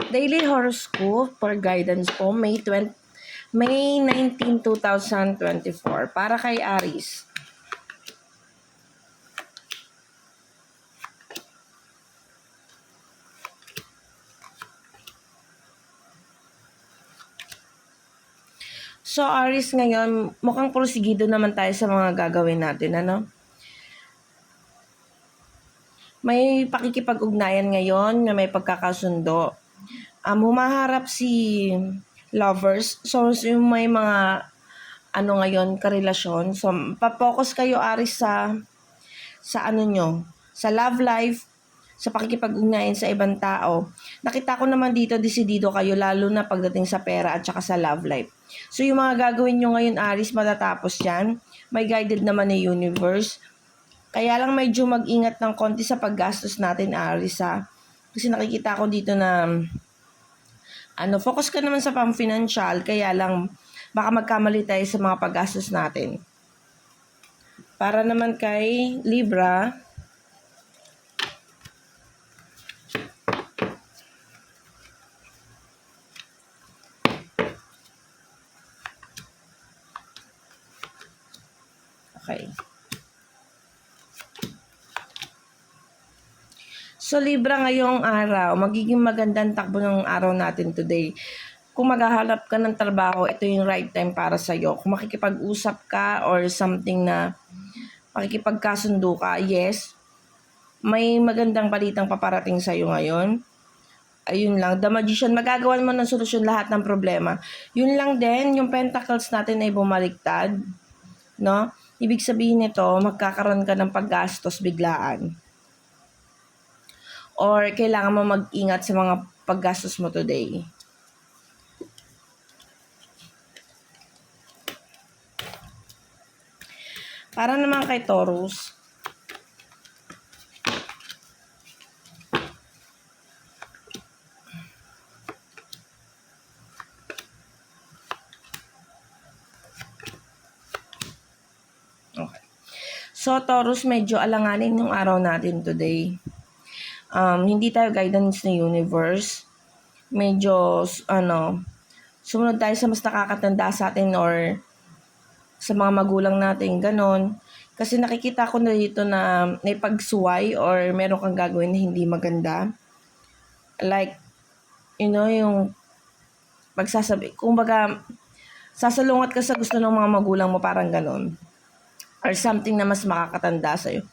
Daily horoscope for guidance po, May 19, 2024 para kay Aries. So Aries ngayon, mukhang prosigido naman tayo sa mga gagawin natin, ano? May pakikipag-ugnayan ngayon na may pagkakasundo. Humaharap si lovers. So yung may mga ngayon, karelasyon. So papokus kayo Aries sa ano nyo, sa love life, sa pakikipag-ugnayan sa ibang tao. Nakita ko naman dito, desidido kayo, lalo na pagdating sa pera at saka sa love life. So yung mga gagawin nyo ngayon Aries, matatapos yan. May guided naman ni universe. Kaya lang medyo mag-ingat ng konti sa paggastos natin, Aries, ha? Kasi nakikita ko dito na focus ka naman sa pang-financial, kaya lang baka magkamali tayo sa mga paggastos natin. Para naman kay Libra, okay. So Libra, ngayong araw, magiging magandang takbo ng araw natin today. Kung maghahanap ka ng trabaho, ito yung right time para sa'yo. Kung makikipag-usap ka or something na makikipagkasundo ka, yes, may magandang balitang paparating sa'yo ngayon. Ayun lang, The Magician, magagawan mo ng solusyon lahat ng problema. Yun lang din, yung Pentacles natin ay bumaliktad, no? Ibig sabihin nito, magkakaroon ka ng paggastos biglaan. Or kailangan mo mag-ingat sa mga paggastos mo today. Para naman kay Taurus, okay. So Taurus, medyo alanganin yung araw natin today. Hindi tayo guidance ng universe. Medyo, sumunod tayo sa mas nakakatanda sa atin or sa mga magulang natin, ganon. Kasi nakikita ko na dito na may pagsuway or meron kang gagawin na hindi maganda. Like, yung pagsasabi, kumbaga, sasalungat ka sa gusto ng mga magulang mo, parang ganon. Or something na mas makakatanda sa'yo.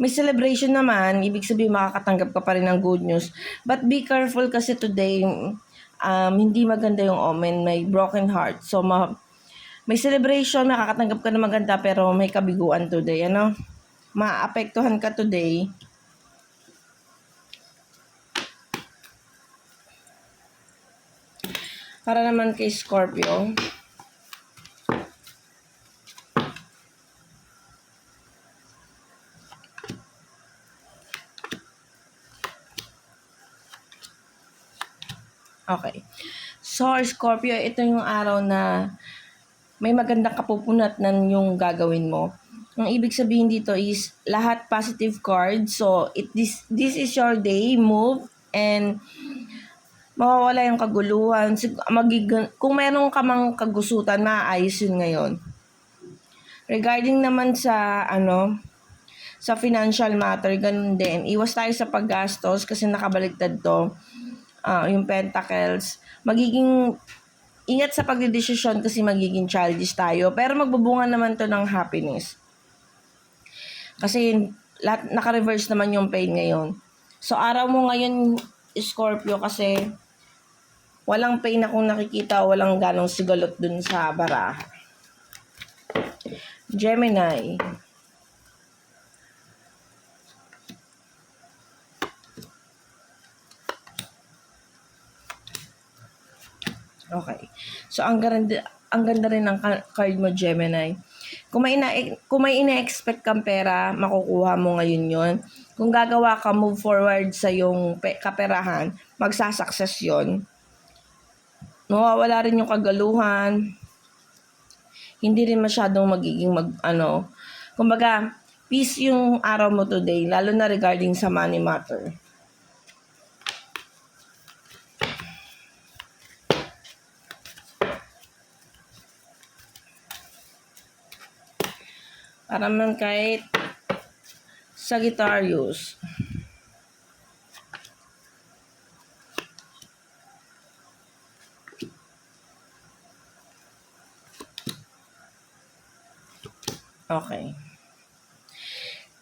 May celebration naman, ibig sabihin makakatanggap ka pa rin ng good news. But be careful kasi today, hindi maganda yung omen, may broken heart. So, may celebration, makakatanggap ka ng maganda pero may kabiguan today, maapektuhan ka today. Para naman kay Scorpio, okay. So, Scorpio, ito yung araw na may magandang kapupunatan yung gagawin mo. Ang ibig sabihin dito is lahat positive cards. So, this is your day, move, and mawawala yung kaguluhan. Kung meron ka mang kagusutan, maayos yun ngayon. Regarding naman sa sa financial matter, ganun din. Iwas tayo sa paggastos kasi nakabaliktad to. Yung Pentacles, magiging ingat sa pagdedesisyon kasi magiging childish tayo. Pero magbubunga naman to ng happiness. Kasi naka-reverse naman yung pain ngayon. So araw mo ngayon, Scorpio, kasi walang pain akong nakikita, walang ganong sigalot dun sa baraha. Gemini. Okay. So, ang ganda rin ng card mo, Gemini. Kung may ina-expect kang pera, makukuha mo ngayon yon. Kung gagawa ka, move forward sa yung kaperahan, magsasucess yon. Mawawala rin yung kagaluhan. Hindi rin masyadong magiging kumbaga, peace yung araw mo today, lalo na regarding sa money matter. Para naman kay Sagittarius. Okay.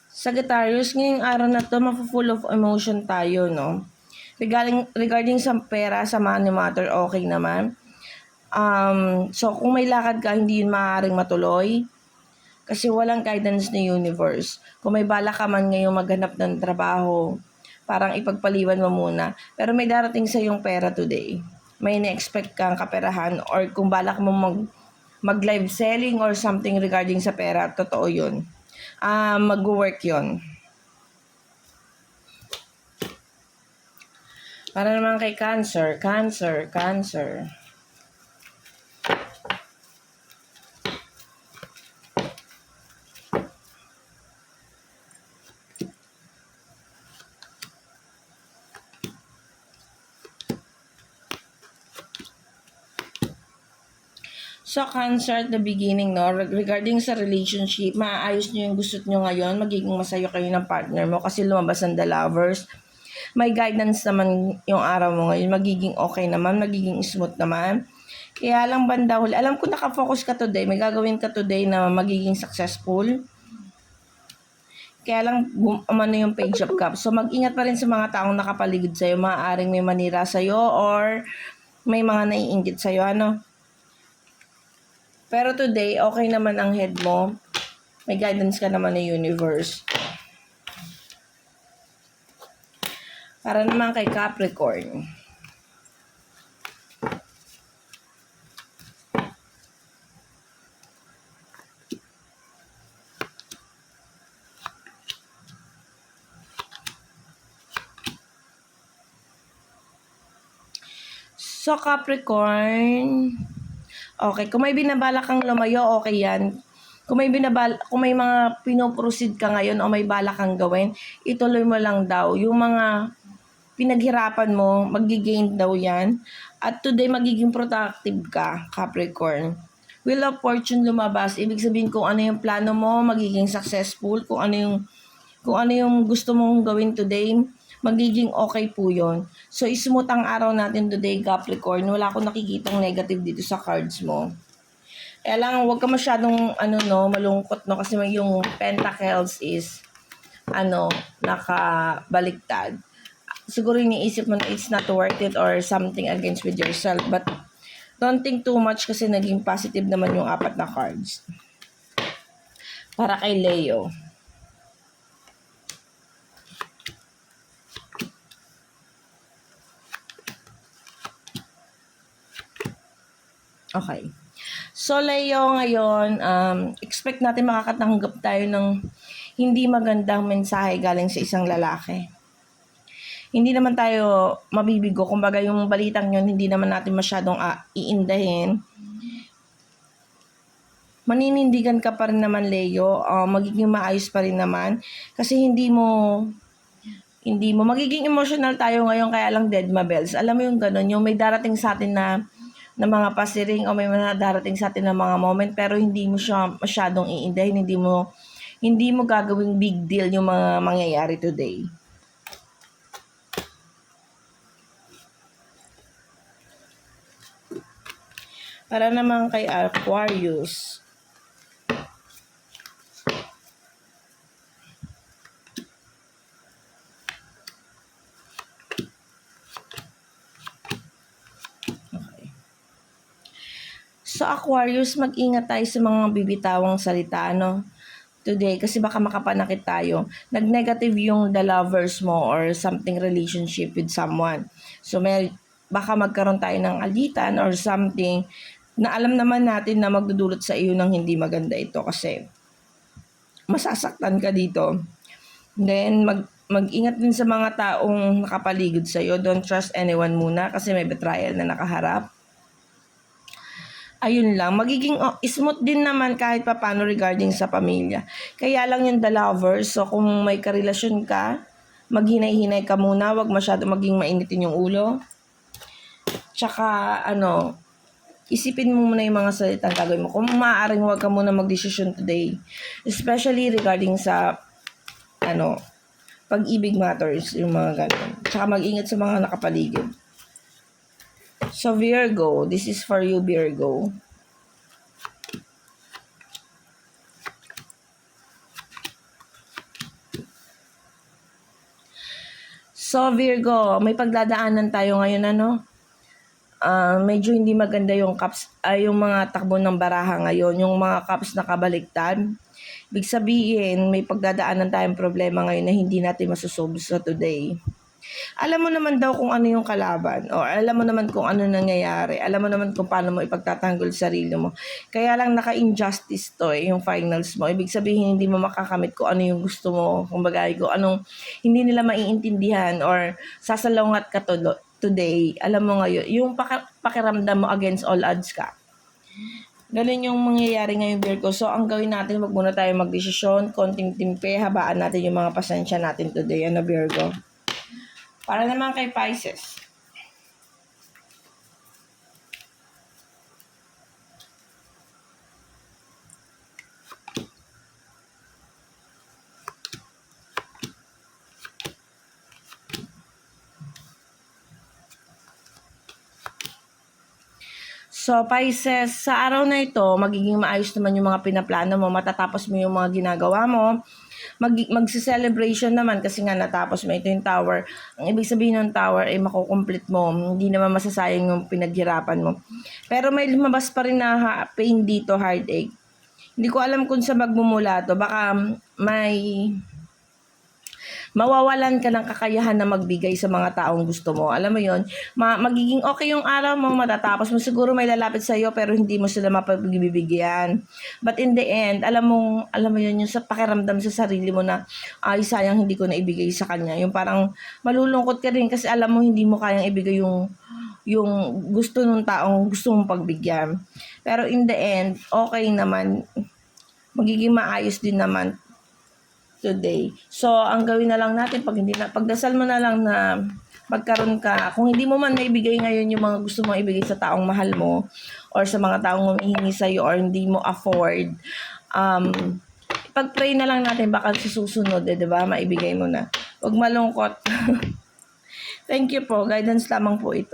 Sagittarius, ngayong araw na to, mafu-full of emotion tayo, no? Regarding sa pera, sa money matter, okay naman. So, kung may lakad ka, hindi yun maaaring matuloy. Kasi walang guidance ni universe. Kung may bala ka man ngayong maghanap ng trabaho, parang ipagpaliwan mo muna. Pero may darating sa yung pera today. May na-expect kang kaperahan or kung balak mo mag-live selling or something regarding sa pera, totoo yun. Mag-work yun. Para naman kay Cancer. So, Cancer at the beginning, no, regarding sa relationship, maaayos nyo yung gusto nyo ngayon, magiging masaya kayo ng partner mo kasi lumabas ang the lovers. May guidance naman yung araw mo ngayon, magiging okay naman, magiging smooth naman. Kaya lang banda huli, alam ko nakafocus ka today, may gagawin ka today na magiging successful. Kaya lang umano yung page of cups. So, mag-ingat pa rin sa mga taong nakapaligid sa'yo, maaaring may manira sa'yo or may mga naiinggit sa'yo, ano. Pero today, okay naman ang head mo. May guidance ka naman ng universe. Para naman kay Capricorn. So, Capricorn, okay, kung may binabala kang lumayo, okay yan. Kung may mga pinoproceed ka ngayon o may bala kang gawin, ituloy mo lang daw. Yung mga pinaghirapan mo, magigain daw yan. At today, magiging productive ka, Capricorn. Wheel of Fortune lumabas. Ibig sabihin kung ano yung plano mo, magiging successful. Kung ano yung gusto mong gawin today, magiging okay po yon. So, smooth ang araw natin today, Capricorn. Wala akong nakikitang negative dito sa cards mo. Kaya lang, huwag ka masyadong, malungkot, no? Kasi yung Pentacles is, nakabaliktad. Siguro iniisip mo na it's not worth it or something against with yourself. But, don't think too much kasi naging positive naman yung 4 na cards. Para kay Leo. Okay. So, Leo, ngayon, expect natin makakatanggap tayo ng hindi magandang mensahe galing sa isang lalaki. Hindi naman tayo mabibigo. Kumbaga, yung balitang yun, hindi naman natin masyadong iindahin. Maninindigan ka pa rin naman, Leo. Magiging maayos pa rin naman. Kasi hindi mo magiging emotional tayo ngayon, kaya lang dead mabels. Alam mo yung ganun, yung may darating sa atin na mga pasiring o may mga darating sa atin na mga moment pero hindi mo siya masyadong iindahin, hindi mo gagawing big deal yung mga mangyayari today. Para naman kay Aquarius. So, Aquarius, mag-ingat tayo sa mga bibitawang salita, no? Today, kasi baka makapanakit tayo. Nag-negative yung the lovers mo or something relationship with someone. So, baka magkaroon tayo ng alitan or something na alam naman natin na magdudulot sa iyo ng hindi maganda ito kasi masasaktan ka dito. Then, mag-ingat din sa mga taong nakapaligid sa iyo. Don't trust anyone muna kasi may betrayal na nakaharap. Ayun lang, magiging smooth din naman kahit papano regarding sa pamilya. Kaya lang yung the lovers, so kung may karelasyon ka, maghinay-hinay ka muna, wag masyado maging mainitin yung ulo. Tsaka, isipin mo muna yung mga salitang gagawin mo. Kung maaaring huwag ka muna mag-desisyon today. Especially regarding sa, pag-ibig matters, yung mga ganun. Tsaka mag-ingat sa mga nakapaligid. So, Virgo, this is for you, Virgo. So, Virgo, may pagdadaanan tayo ngayon, medyo hindi maganda yung cups, yung mga takbo ng baraha ngayon, yung mga cups na kabaliktad. Ibig sabihin, may pagdadaanan tayong problema ngayon na hindi natin masusolve sa today. Alam mo naman daw kung ano yung kalaban, o alam mo naman kung ano nangyayari, alam mo naman kung paano mo ipagtatanggol sarili mo. Kaya lang naka-injustice to yung finals mo. Ibig sabihin, hindi mo makakamit kung ano yung gusto mo, kumbaga kung anong hindi nila maiintindihan or sasalungat ka today. Alam mo ngayon, yung pakiramdam mo against all odds ka. Ganun yung mangyayari ngayon, Virgo. So, ang gawin natin, wag muna tayo magdesisyon, konting timpe, habaan natin yung mga pasensya natin today, Virgo. Para naman kay Pisces. So, Pisces, sa araw na ito, magiging maayos naman yung mga pinaplano mo, matatapos mo yung mga ginagawa mo, magsi-celebration naman kasi nga natapos mo ito yung tower. Ang ibig sabihin ng tower ay makukomplete mo, hindi naman masasayang yung pinaghirapan mo. Pero may lumabas pa rin na pain dito, heartache. Hindi ko alam kung sa magmumula to, baka mawawalan ka ng kakayahan na magbigay sa mga taong gusto mo. Alam mo yon, magiging okay yung araw mo, matatapos mo, siguro may lalapit sa iyo pero hindi mo sila mapagbibigyan. But in the end, alam mo yun, yung sa pakiramdam sa sarili mo na, ay sayang hindi ko na ibigay sa kanya. Yung parang malulungkot ka rin kasi alam mo hindi mo kayang ibigay yung gusto ng taong gusto mong pagbigyan. Pero in the end, okay naman, magiging maayos din naman today. So, ang gawin na lang natin, pagdasal mo na lang na magkaroon ka, kung hindi mo man maibigay ngayon yung mga gusto mong ibigay sa taong mahal mo, or sa mga taong humihingi sa'yo, or hindi mo afford, pag-pray na lang natin, baka susunod, diba? Maibigay mo na. Huwag malungkot. Thank you po. Guidance lamang po ito.